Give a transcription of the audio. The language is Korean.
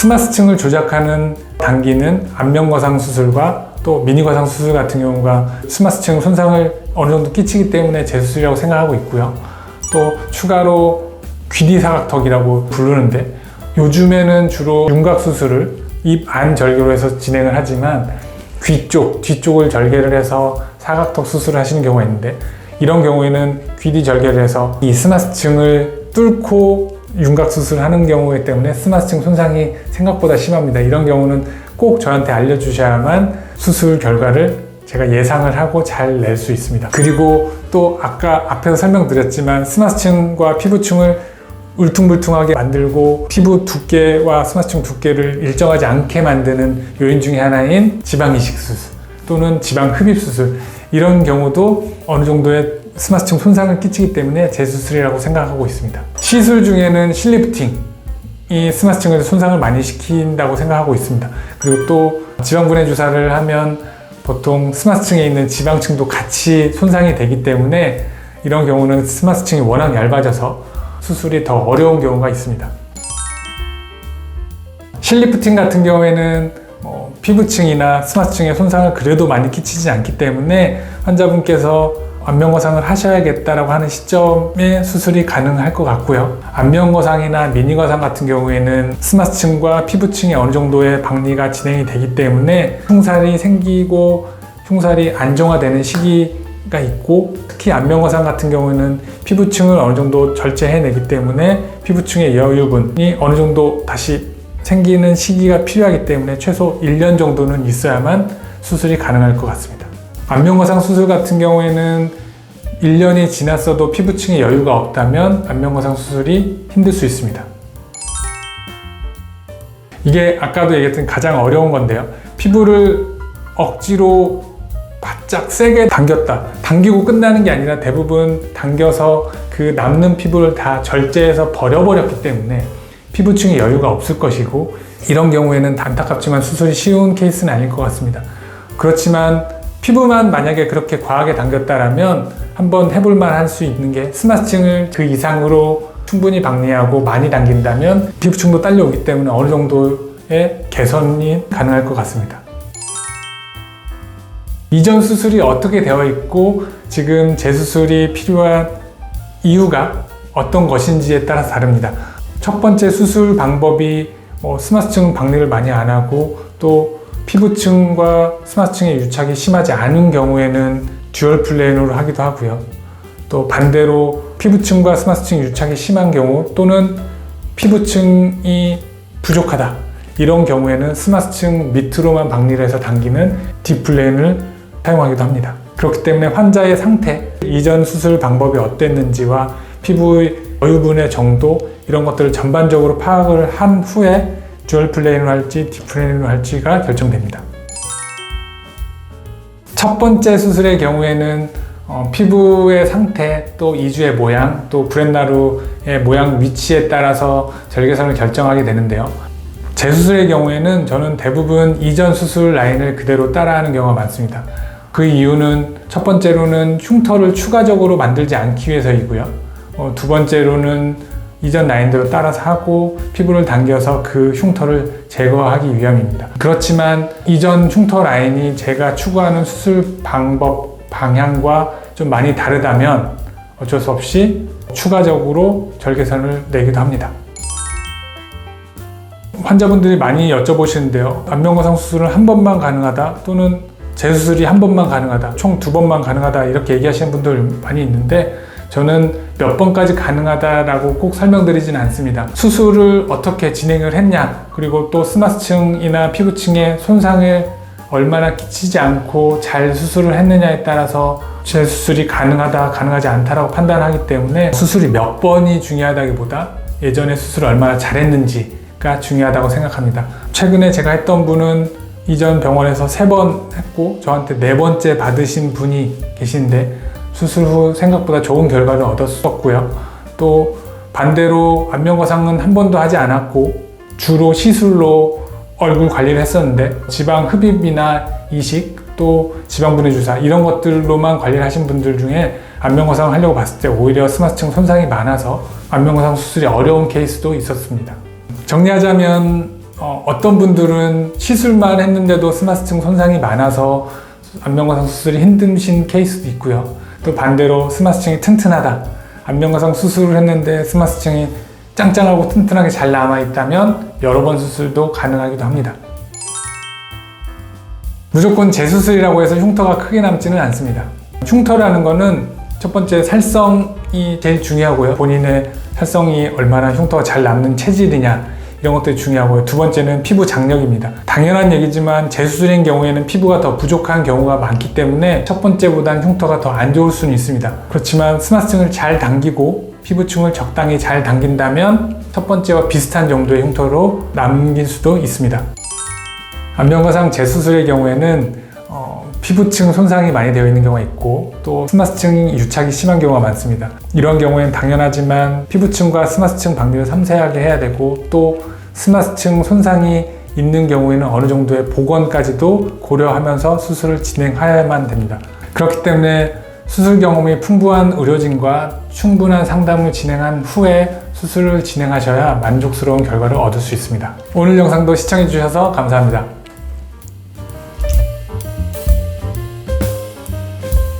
스마스층을 조작하는 단기는 안면거상 수술과 또 미니거상 수술 같은 경우가 스마스층 손상을 어느 정도 끼치기 때문에 재수술이라고 생각하고 있고요. 또 추가로 귀뒤사각턱이라고 부르는데, 요즘에는 주로 윤곽 수술을 입 안 절개로 해서 진행을 하지만 귀 쪽, 뒤쪽을 절개를 해서 사각턱 수술을 하시는 경우가 있는데, 이런 경우에는 귀뒤 절개를 해서 이 스마스층을 뚫고 윤곽 수술을 하는 경우이기 때문에 스마스층 손상이 생각보다 심합니다. 이런 경우는 꼭 저한테 알려주셔야만 수술 결과를 제가 예상을 하고 잘 낼 수 있습니다. 그리고 또 아까 앞에서 설명드렸지만 스마스층과 피부층을 울퉁불퉁하게 만들고 피부 두께와 스마스층 두께를 일정하지 않게 만드는 요인 중에 하나인 지방이식 수술 또는 지방 흡입 수술, 이런 경우도 어느 정도의 스마스층 손상을 끼치기 때문에 재수술이라고 생각하고 있습니다. 시술 중에는 실리프팅이 스마스층을 손상을 많이 시킨다고 생각하고 있습니다. 그리고 또 지방분해 주사를 하면 보통 스마스층에 있는 지방층도 같이 손상이 되기 때문에 이런 경우는 스마스층이 워낙 얇아져서 수술이 더 어려운 경우가 있습니다. 실리프팅 같은 경우에는 피부층이나 스마스층에 손상을 그래도 많이 끼치지 않기 때문에 환자분께서 안면거상을 하셔야겠다라고 하는 시점에 수술이 가능할 것 같고요. 안면거상이나 미니거상 같은 경우에는 스마스층과 피부층이 어느 정도의 박리가 진행이 되기 때문에 흉살이 생기고 흉살이 안정화되는 시기가 있고, 특히 안면거상 같은 경우에는 피부층을 어느 정도 절제해내기 때문에 피부층의 여유분이 어느 정도 다시 생기는 시기가 필요하기 때문에 최소 1년 정도는 있어야만 수술이 가능할 것 같습니다. 안면거상 수술 같은 경우에는 1년이 지났어도 피부층에 여유가 없다면 안면거상 수술이 힘들 수 있습니다. 이게 아까도 얘기했던 가장 어려운 건데요. 피부를 억지로 바짝 세게 당기고 끝나는 게 아니라 대부분 당겨서 그 남는 피부를 다 절제해서 버려버렸기 때문에 피부층에 여유가 없을 것이고, 이런 경우에는 안타깝지만 수술이 쉬운 케이스는 아닐 것 같습니다. 그렇지만 피부만 만약에 그렇게 과하게 당겼다라면 한번 해볼만 할 수 있는 게, 스마스층을 그 이상으로 충분히 박리하고 많이 당긴다면 피부층도 딸려오기 때문에 어느 정도의 개선이 가능할 것 같습니다. 이전 수술이 어떻게 되어 있고 지금 재수술이 필요한 이유가 어떤 것인지에 따라서 다릅니다. 첫 번째 수술 방법이 스마스층 박리를 많이 안 하고 또 피부층과 스마스층의 유착이 심하지 않은 경우에는 듀얼 플레인으로 하기도 하고요. 또 반대로 피부층과 스마스층 유착이 심한 경우 또는 피부층이 부족하다, 이런 경우에는 스마스층 밑으로만 박리를 해서 당기는 딥플레인을 사용하기도 합니다. 그렇기 때문에 환자의 상태, 이전 수술 방법이 어땠는지와 피부의 여유분의 정도, 이런 것들을 전반적으로 파악을 한 후에 듀얼 플레인으로 할지 딥플레인으로 할지가 결정됩니다. 첫 번째 수술의 경우에는 피부의 상태, 또 이주의 모양, 또 브렛나루의 모양 위치에 따라서 절개선을 결정하게 되는데요. 재수술의 경우에는 저는 대부분 이전 수술 라인을 그대로 따라하는 경우가 많습니다. 그 이유는 첫 번째로는 흉터를 추가적으로 만들지 않기 위해서이고요. 두 번째로는 이전 라인대로 따라서 하고 피부를 당겨서 그 흉터를 제거하기 위함입니다. 그렇지만 이전 흉터 라인이 제가 추구하는 수술 방법 방향과 좀 많이 다르다면 어쩔 수 없이 추가적으로 절개선을 내기도 합니다. 환자분들이 많이 여쭤보시는데요. 안면거상 수술은 한 번만 가능하다, 또는 재수술이 한 번만 가능하다, 총 2번만 가능하다, 이렇게 얘기하시는 분들 많이 있는데, 저는 몇 번까지 가능하다라고 꼭 설명드리지는 않습니다. 수술을 어떻게 진행을 했냐, 그리고 또 스마스층이나 피부층에 손상을 얼마나 끼치지 않고 잘 수술을 했느냐에 따라서 재수술이 가능하다, 가능하지 않다라고 판단하기 때문에 수술이 몇 번이 중요하다기보다 예전에 수술을 얼마나 잘했는지가 중요하다고 생각합니다. 최근에 제가 했던 분은 이전 병원에서 3번 했고 저한테 4번째 받으신 분이 계신데 수술 후 생각보다 좋은 결과를 얻었었고요. 또 반대로 안면거상은 한 번도 하지 않았고 주로 시술로 얼굴 관리를 했었는데 지방 흡입이나 이식, 또 지방분해 주사, 이런 것들로만 관리를 하신 분들 중에 안면거상을 하려고 봤을 때 오히려 스마스층 손상이 많아서 안면거상 수술이 어려운 케이스도 있었습니다. 정리하자면 어떤 분들은 시술만 했는데도 스마스층 손상이 많아서 안면거상 수술이 힘드신 케이스도 있고요. 또 반대로 스마스층이 튼튼하다. 안면거상 수술을 했는데 스마스층이 짱짱하고 튼튼하게 잘 남아있다면 여러 번 수술도 가능하기도 합니다. 무조건 재수술이라고 해서 흉터가 크게 남지는 않습니다. 흉터라는 거는 첫 번째 살성이 제일 중요하고요. 본인의 살성이 얼마나 흉터가 잘 남는 체질이냐 이런 것들이 중요하고요. 두 번째는 피부 장력입니다. 당연한 얘기지만 재수술인 경우에는 피부가 더 부족한 경우가 많기 때문에 첫 번째보다는 흉터가 더 안 좋을 수는 있습니다. 그렇지만 스마스층을 잘 당기고 피부층을 적당히 잘 당긴다면 첫 번째와 비슷한 정도의 흉터로 남길 수도 있습니다. 안면거상 재수술의 경우에는 피부층 손상이 많이 되어 있는 경우가 있고 또 스마스층 유착이 심한 경우가 많습니다. 이런 경우에는 당연하지만 피부층과 스마스층 방류를 섬세하게 해야 되고 또 스마스층 손상이 있는 경우에는 어느 정도의 복원까지도 고려하면서 수술을 진행해야만 됩니다. 그렇기 때문에 수술 경험이 풍부한 의료진과 충분한 상담을 진행한 후에 수술을 진행하셔야 만족스러운 결과를 얻을 수 있습니다. 오늘 영상도 시청해 주셔서 감사합니다.